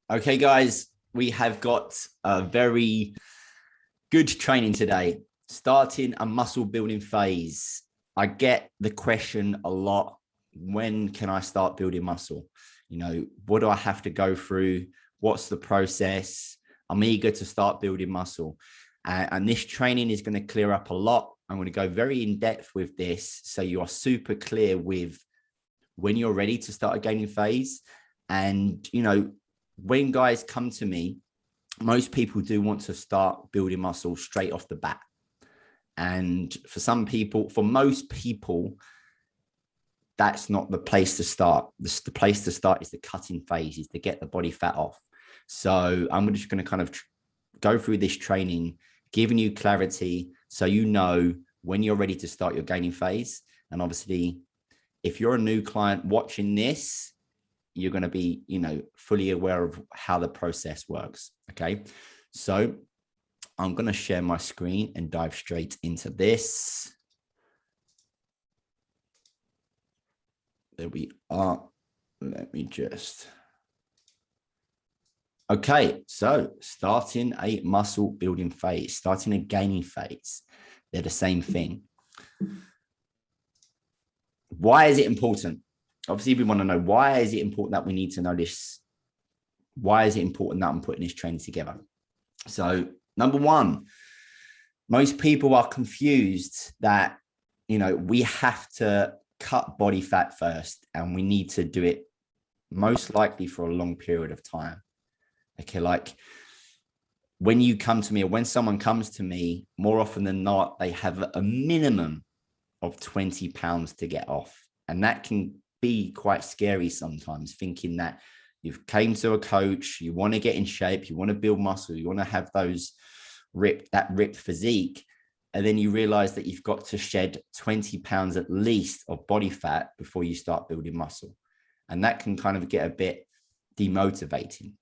Okay, guys, we have got a very good training today, starting a muscle building phase. I get the question a lot, when can I start building muscle? What do I have to go through? What's the process? I'm eager to start building muscle. And this training is going to clear up a lot. I'm going to go very in depth with this, so you are super clear with when you're ready to start a gaining phase. And, when guys come to me, most people do want to start building muscle straight off the bat. And for most people, that's not the place to start. The place to start is the cutting phase, is to get the body fat off. So I'm just going to kind of go through this training, giving you clarity so you know when you're ready to start your gaining phase. And obviously, if you're a new client watching this, you're going to be, fully aware of how the process works. Okay. So I'm going to share my screen and dive straight into this. There we are. Let me just. Okay. So starting a muscle building phase, starting a gaining phase, they're the same thing. Why is it important? Obviously, we want to know, why is it important that we need to know this? Why is it important that I'm putting this training together? So number one, most people are confused that, we have to cut body fat first, and we need to do it most likely for a long period of time. Okay. Like when you come to me, or when someone comes to me, more often than not, they have a minimum of 20 pounds to get off. And that can be quite scary sometimes, thinking that you've came to a coach, you want to get in shape, you want to build muscle, you want to have that ripped physique. And then you realize that you've got to shed 20 pounds at least of body fat before you start building muscle. And that can kind of get a bit demotivating.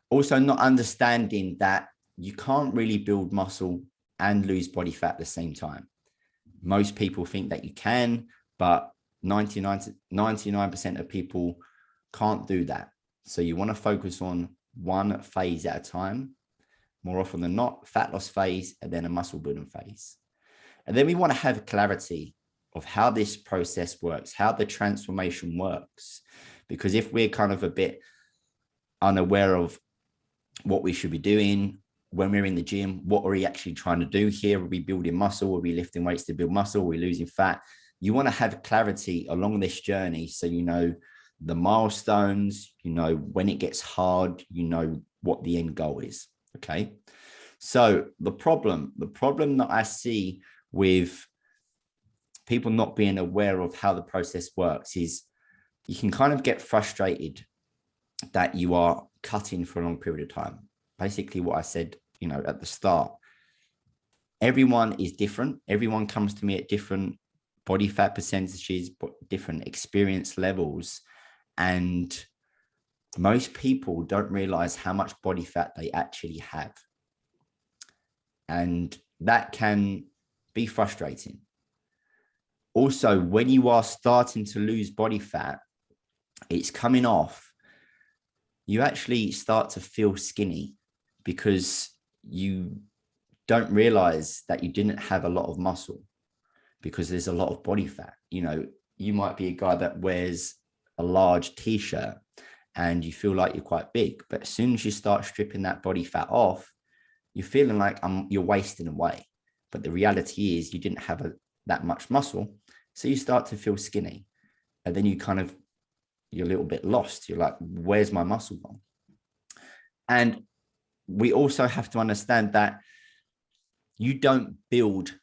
Also, not understanding that you can't really build muscle and lose body fat at the same time. Most people think that you can, but 99% of people can't do that. So you want to focus on one phase at a time. More often than not, fat loss phase, and then a muscle building phase. And then we want to have clarity of how this process works, how the transformation works. Because if we're kind of a bit unaware of what we should be doing when we're in the gym, what are we actually trying to do here? Are we building muscle? Are we lifting weights to build muscle? Are we losing fat? You want to have clarity along this journey, so you know the milestones, when it gets hard, what the end goal is. Okay. So the problem that I see with people not being aware of how the process works is you can kind of get frustrated that you are cutting for a long period of time. Basically what I said, at the start, everyone is different. Everyone comes to me at different body fat percentages, but different experience levels. And most people don't realize how much body fat they actually have. And that can be frustrating. Also, when you are starting to lose body fat, it's coming off, you actually start to feel skinny because you don't realize that you didn't have a lot of muscle because there's a lot of body fat. You might be a guy that wears a large t-shirt and you feel like you're quite big, but as soon as you start stripping that body fat off, you're feeling like you're wasting away. But the reality is you didn't have that much muscle. So you start to feel skinny, and then you're a little bit lost. You're like, where's my muscle gone? And we also have to understand that you don't build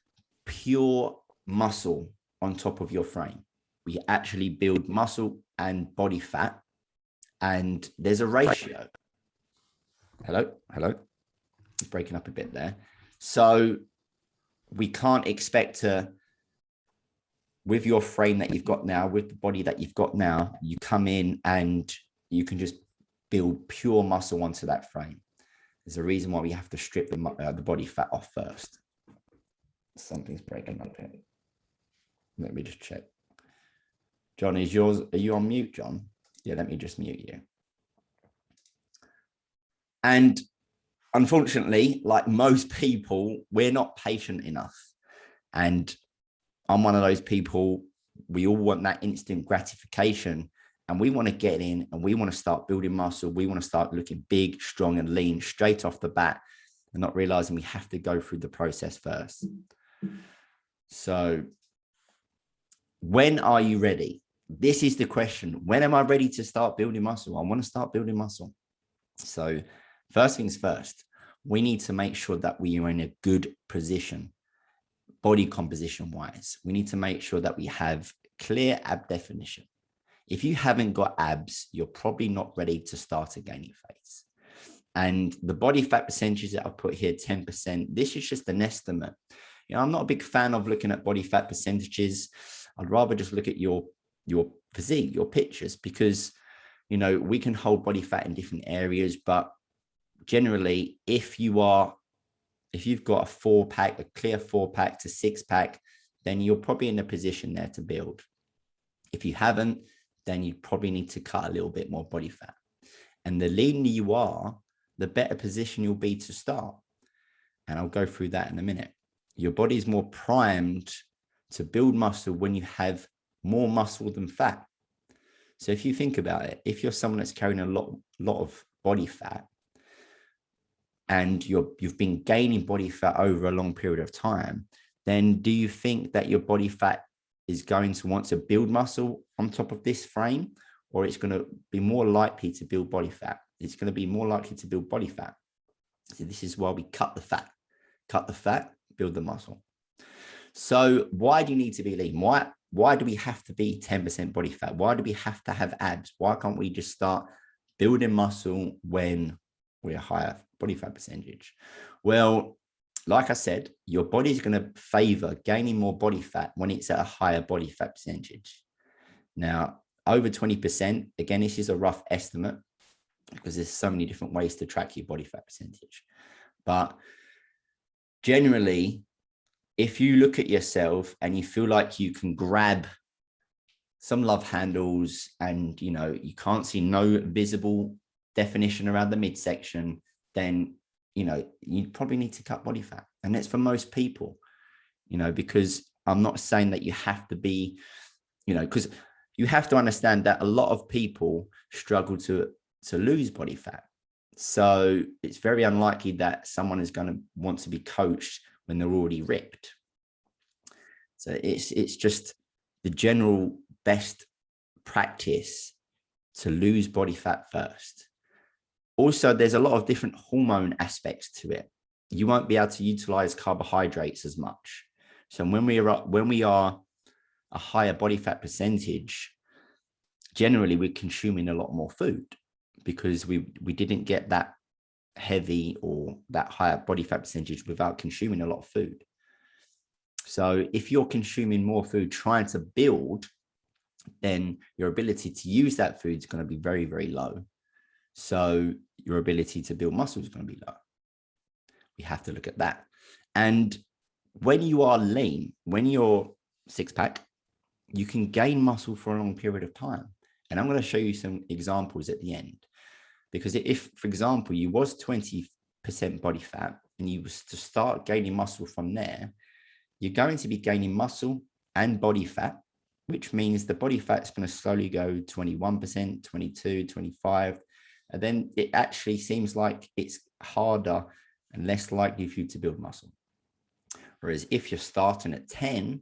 pure muscle on top of your frame. We actually build muscle and body fat, and there's a ratio. Hello. It's breaking up a bit there. So we can't expect to, with your frame that you've got now, with the body that you've got now, you come in and you can just build pure muscle onto that frame. There's a reason why we have to strip the body fat off first. Something's breaking up here. Let me just check. John, are you on mute, John? Yeah, let me just mute you. And unfortunately, like most people, we're not patient enough. And I'm one of those people, we all want that instant gratification, and we want to get in and we want to start building muscle. We want to start looking big, strong, and lean straight off the bat, and not realizing we have to go through the process first. So when are you ready? This is the question. When am I ready to start building muscle? I want to start building muscle. So first things first, we need to make sure that we are in a good position, body composition wise. We need to make sure that we have clear ab definition. If you haven't got abs, you're probably not ready to start a gaining phase. And the body fat percentage that I've put here, 10%, this is just an estimate. I'm not a big fan of looking at body fat percentages. I'd rather just look at your physique, your pictures, because, we can hold body fat in different areas, but generally, if you've got a 4-pack, a clear 4-pack to 6-pack, then you're probably in a position there to build. If you haven't, then you probably need to cut a little bit more body fat. And the leaner you are, the better position you'll be to start. And I'll go through that in a minute. Your body's more primed to build muscle when you have more muscle than fat. So if you think about it, if you're someone that's carrying a lot of body fat, and you've been gaining body fat over a long period of time, then do you think that your body fat is going to want to build muscle on top of this frame, or it's going to be more likely to build body fat? It's going to be more likely to build body fat. So this is why we cut the fat, build the muscle. So why do you need to be lean? Why do we have to be 10% body fat? Why do we have to have abs? Why can't we just start building muscle when we're higher body fat percentage? Well, like I said, your body's going to favor gaining more body fat when it's at a higher body fat percentage. Now, over 20%, again, this is a rough estimate because there's so many different ways to track your body fat percentage. But generally, if you look at yourself and you feel like you can grab some love handles and, you can't see no visible definition around the midsection, then, you probably need to cut body fat. And that's for most people, because I'm not saying that you have to be, because you have to understand that a lot of people struggle to lose body fat. So it's very unlikely that someone is going to want to be coached when they're already ripped. So it's just the general best practice to lose body fat first. Also, there's a lot of different hormone aspects to it. You won't be able to utilize carbohydrates as much. So when we are a higher body fat percentage, generally we're consuming a lot more food because we didn't get that heavy or that higher body fat percentage without consuming a lot of food. So if you're consuming more food trying to build, then your ability to use that food is going to be very, very low. So your ability to build muscle is going to be low. We have to look at that. And when you are lean, when you're 6-pack, you can gain muscle for a long period of time. And I'm going to show you some examples at the end. Because if, for example, you was 20% body fat and you was to start gaining muscle from there, you're going to be gaining muscle and body fat, which means the body fat is going to slowly go 21%, 22, 25. And then it actually seems like it's harder and less likely for you to build muscle. Whereas if you're starting at 10,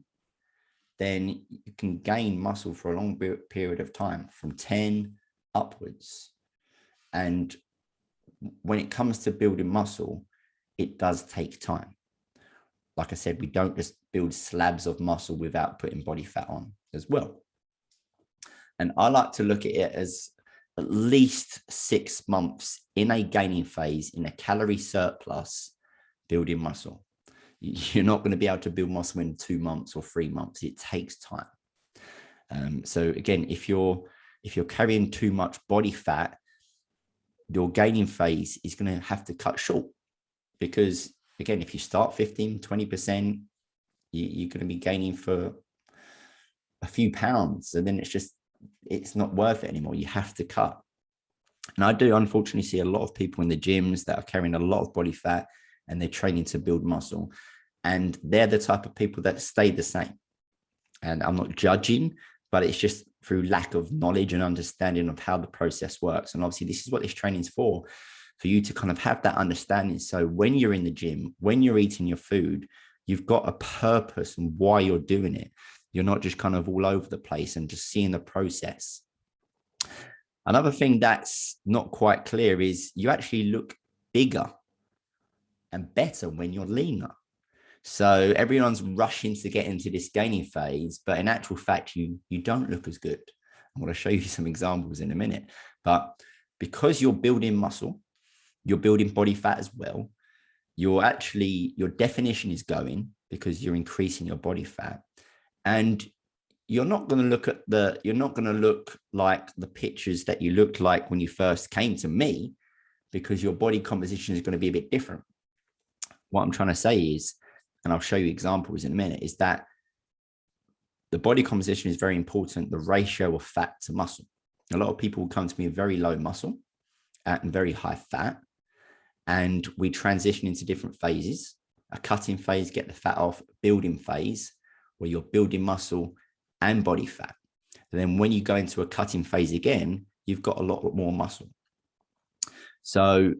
then you can gain muscle for a long period of time from 10 upwards. And when it comes to building muscle, it does take time. Like I said, we don't just build slabs of muscle without putting body fat on as well. And I like to look at it as at least 6 months in a gaining phase, in a calorie surplus, building muscle. You're not going to be able to build muscle in 2 months or 3 months. It takes time. So again, if you're carrying too much body fat, your gaining phase is going to have to cut short, because again, if you start 15, 20%, you're going to be gaining for a few pounds, and then it's not worth it anymore. You have to cut. And I do unfortunately see a lot of people in the gyms that are carrying a lot of body fat and they're training to build muscle. And they're the type of people that stay the same. And I'm not judging, but it's just through lack of knowledge and understanding of how the process works. And obviously, this is what this training is for you to kind of have that understanding. So when you're in the gym, when you're eating your food, you've got a purpose and why you're doing it. You're not just kind of all over the place and just seeing the process. Another thing that's not quite clear is you actually look bigger and better when you're leaner. So everyone's rushing to get into this gaining phase, but in actual fact, you don't look as good. I'm going to show you some examples in a minute. But because you're building muscle, you're building body fat as well, your definition is going because you're increasing your body fat. And you're not going to look like the pictures that you looked like when you first came to me, because your body composition is going to be a bit different. What I'm trying to say is, and I'll show you examples in a minute, is that the body composition is very important, the ratio of fat to muscle. A lot of people come to me with very low muscle and very high fat, and we transition into different phases. A cutting phase, get the fat off, building phase, where you're building muscle and body fat. And then when you go into a cutting phase again, you've got a lot more muscle. So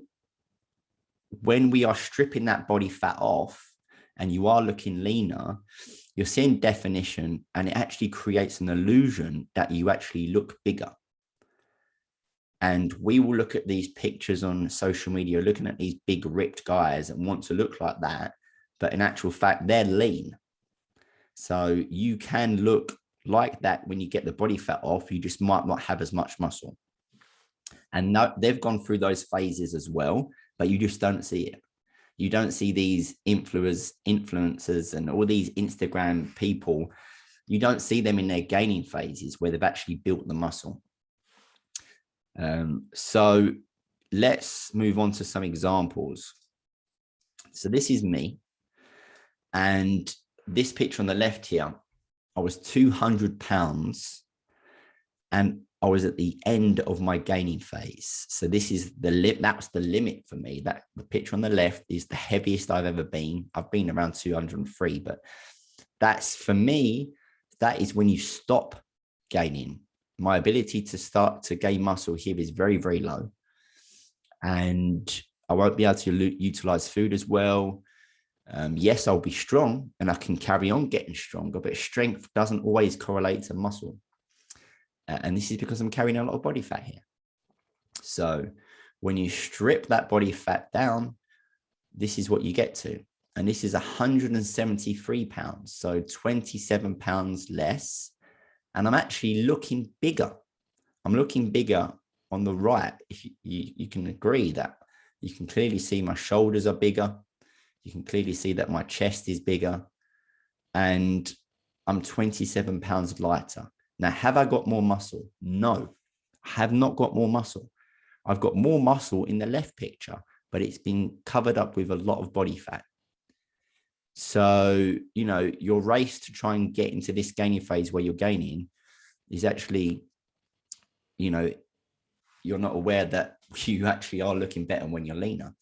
when we are stripping that body fat off and you are looking leaner, you're seeing definition, and it actually creates an illusion that you actually look bigger. And we will look at these pictures on social media, looking at these big ripped guys and want to look like that. But in actual fact, they're lean. So you can look like that when you get the body fat off. You just might not have as much muscle. And they've gone through those phases as well, but you just don't see it. You don't see these influencers and all these Instagram people. You don't see them in their gaining phases where they've actually built the muscle. So let's move on to some examples. So this is me. And this picture on the left here, I was 200 pounds and I was at the end of my gaining phase. So this is that's the limit for me. That the picture on the left is the heaviest I've ever been. I've been around 203, but that's, for me, that is when you stop gaining. My ability to start to gain muscle here is very, very low. And I won't be able to utilize food as well. Yes, I'll be strong and I can carry on getting stronger, but strength doesn't always correlate to muscle. And this is because I'm carrying a lot of body fat here. So when you strip that body fat down, this is what you get to. And this is 173 pounds. So 27 pounds less. And I'm actually looking bigger. I'm looking bigger on the right. If you can agree that you can clearly see my shoulders are bigger. You can clearly see that my chest is bigger. And I'm 27 pounds lighter. Now, have I got more muscle? No, I have not got more muscle. I've got more muscle in the left picture, but it's been covered up with a lot of body fat. So, your race to try and get into this gaining phase where you're gaining is actually, you're not aware that you actually are looking better when you're leaner.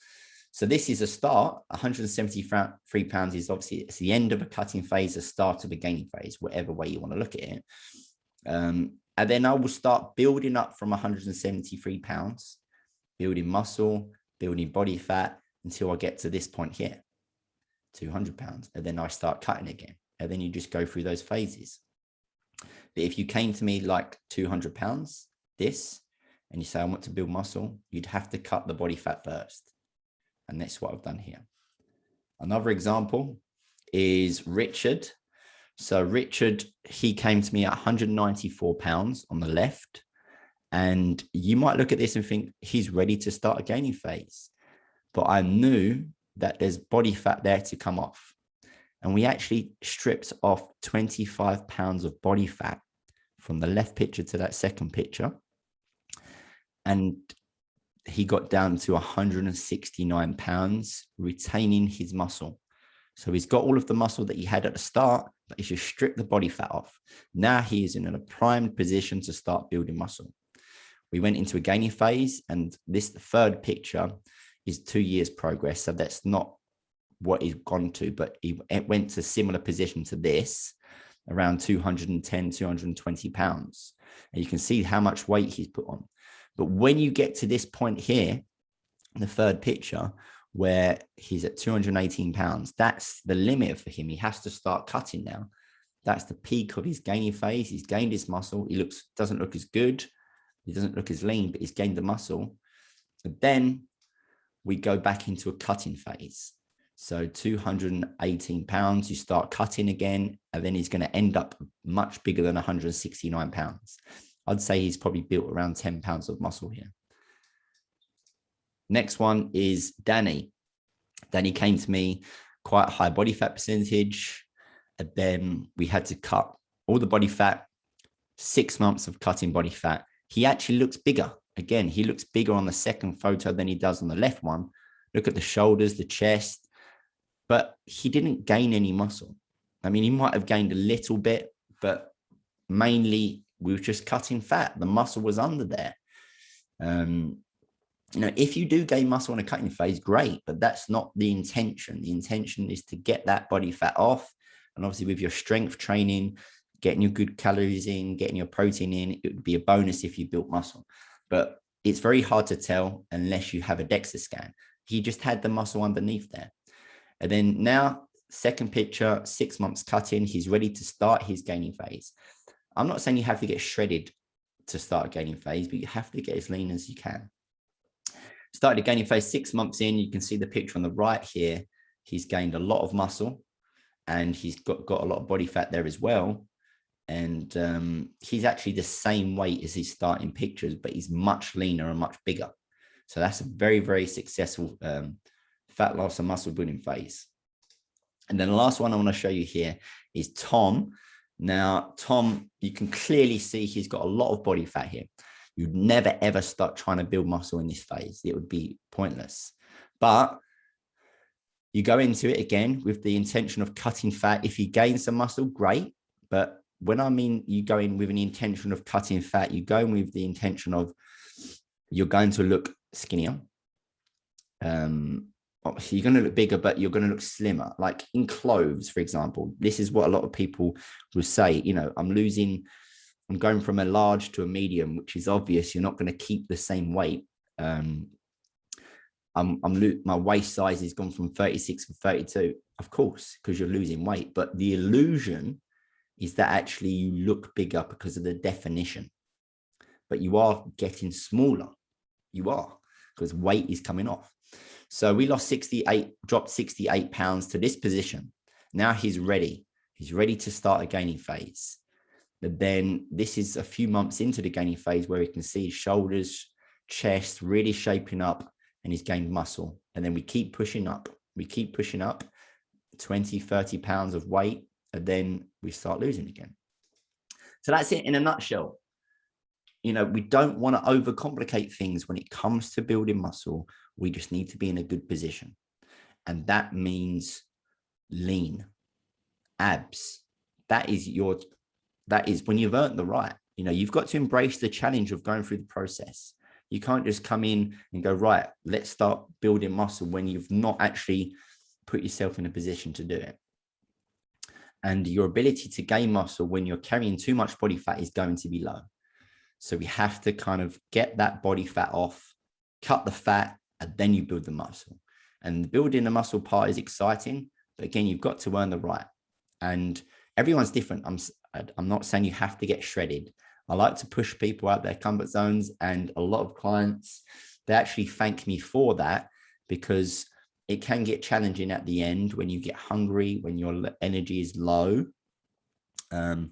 So this is a start. 173 pounds is obviously, it's the end of a cutting phase, the start of a gaining phase, whatever way you want to look at it. And then I will start building up from 173 pounds, building muscle, building body fat until I get to this point here, 200 pounds. And then I start cutting again. And then you just go through those phases. But if you came to me like 200 pounds, and you say, I want to build muscle, you'd have to cut the body fat first. And that's what I've done here. Another example is Richard. So Richard, he came to me at 194 pounds on the left. And you might look at this and think he's ready to start a gaining phase. But I knew that there's body fat there to come off. And we actually stripped off 25 pounds of body fat from the left picture to that second picture. And he got down to 169 pounds, retaining his muscle. So he's got all of the muscle that he had at the start, but he's just stripped the body fat off. Now he is in a primed position to start building muscle. We went into a gaining phase, and this third picture is 2 years progress. So that's not what he's gone to, but it went to similar position to this, around 210, 220 pounds. And you can see how much weight he's put on. But when you get to this point here, the third picture, where he's at 218 pounds, that's the limit for him. He has to start cutting now. That's the peak of his gaining phase. He's gained his muscle. He doesn't look as good. He doesn't look as lean, but he's gained the muscle. But then we go back into a cutting phase. So 218 pounds, you start cutting again, and then he's going to end up much bigger than 169 pounds. I'd say he's probably built around 10 pounds of muscle here. Next one is Danny. Danny came to me, quite a high body fat percentage. And then we had to cut all the body fat, 6 months of cutting body fat. He actually looks bigger. Again, he looks bigger on the second photo than he does on the left one. Look at the shoulders, the chest, but he didn't gain any muscle. I mean, he might have gained a little bit, but mainly we were just cutting fat. The muscle was under there. If you do gain muscle in a cutting phase, great, but that's not the intention. The intention is to get that body fat off. And obviously with your strength training, getting your good calories in, getting your protein in, it would be a bonus if you built muscle. But it's very hard to tell unless you have a DEXA scan. He just had the muscle underneath there. And then now, second picture, 6 months cutting, he's ready to start his gaining phase. I'm not saying you have to get shredded to start a gaining phase, but you have to get as lean as you can. Started a gaining phase 6 months in. You can see the picture on the right here. He's gained a lot of muscle, and he's got a lot of body fat there as well. And he's actually the same weight as his starting pictures, but he's much leaner and much bigger. So that's a very, very successful fat loss and muscle building phase. And then the last one I want to show you here is Tom. Now, Tom, you can clearly see he's got a lot of body fat here. You'd never, ever start trying to build muscle in this phase. It would be pointless. But you go into it again with the intention of cutting fat. If you gain some muscle, great. But when I mean you go in with an intention of cutting fat, you go in with the intention of you're going to look skinnier. Obviously you're going to look bigger, but you're going to look slimmer. Like in clothes, for example, this is what a lot of people will say, I'm going from a large to a medium, which is obvious. You're not going to keep the same weight. My waist size has gone from 36 to 32, of course, because you're losing weight. But the illusion is that actually you look bigger because of the definition, but you are getting smaller. You are, because weight is coming off. So we dropped 68 pounds to this position. Now he's ready. He's ready to start a gaining phase. But then this is a few months into the gaining phase where we can see his shoulders, chest really shaping up, and he's gained muscle. And then we keep pushing up. We keep pushing up 20, 30 pounds of weight, and then we start losing again. So that's it in a nutshell. We don't want to overcomplicate things when it comes to building muscle. We just need to be in a good position. And that means lean, abs. That is when you've earned the right. You've got to embrace the challenge of going through the process. You can't just come in and go, right, let's start building muscle when you've not actually put yourself in a position to do it. And your ability to gain muscle when you're carrying too much body fat is going to be low. So we have to kind of get that body fat off, cut the fat, and then you build the muscle. And building the muscle part is exciting, but again, you've got to earn the right. And everyone's different. I'm not saying you have to get shredded. I like to push people out their comfort zones, and a lot of clients, they actually thank me for that, because it can get challenging at the end when you get hungry, when your energy is low, and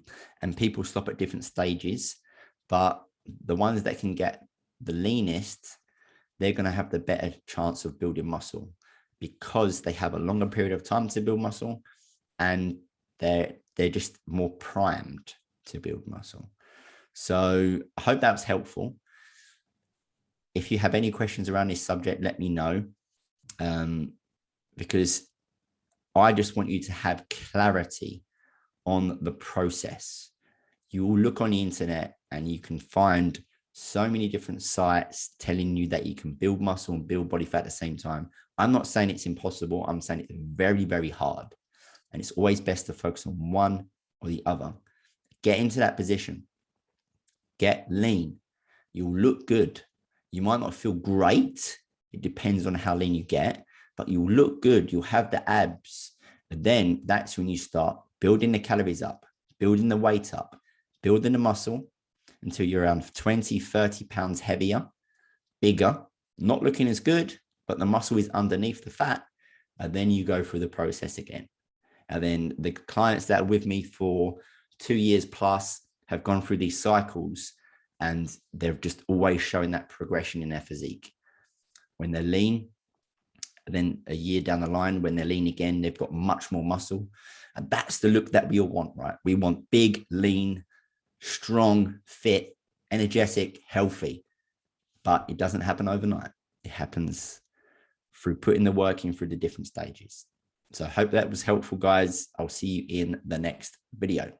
people stop at different stages. But the ones that can get the leanest, they're going to have the better chance of building muscle, because they have a longer period of time to build muscle, and they're just more primed to build muscle. So I hope that was helpful. If you have any questions around this subject, let me know, because I just want you to have clarity on the process. You will look on the internet and you can find so many different sites telling you that you can build muscle and build body fat at the same time. I'm not saying it's impossible. I'm saying it's very, very hard. And it's always best to focus on one or the other. Get into that position. Get lean. You'll look good. You might not feel great. It depends on how lean you get, but you'll look good. You'll have the abs. And then that's when you start building the calories up, building the weight up, building the muscle until you're around 20, 30 pounds heavier, bigger, not looking as good, but the muscle is underneath the fat. And then you go through the process again. And then the clients that are with me for 2 years plus have gone through these cycles, and they're just always showing that progression in their physique. When they're lean, then a year down the line, when they're lean again, they've got much more muscle. And that's the look that we all want, right? We want big, lean, strong, fit, energetic, healthy. But it doesn't happen overnight. It happens through putting the work in through the different stages. So I hope that was helpful, guys. I'll see you in the next video.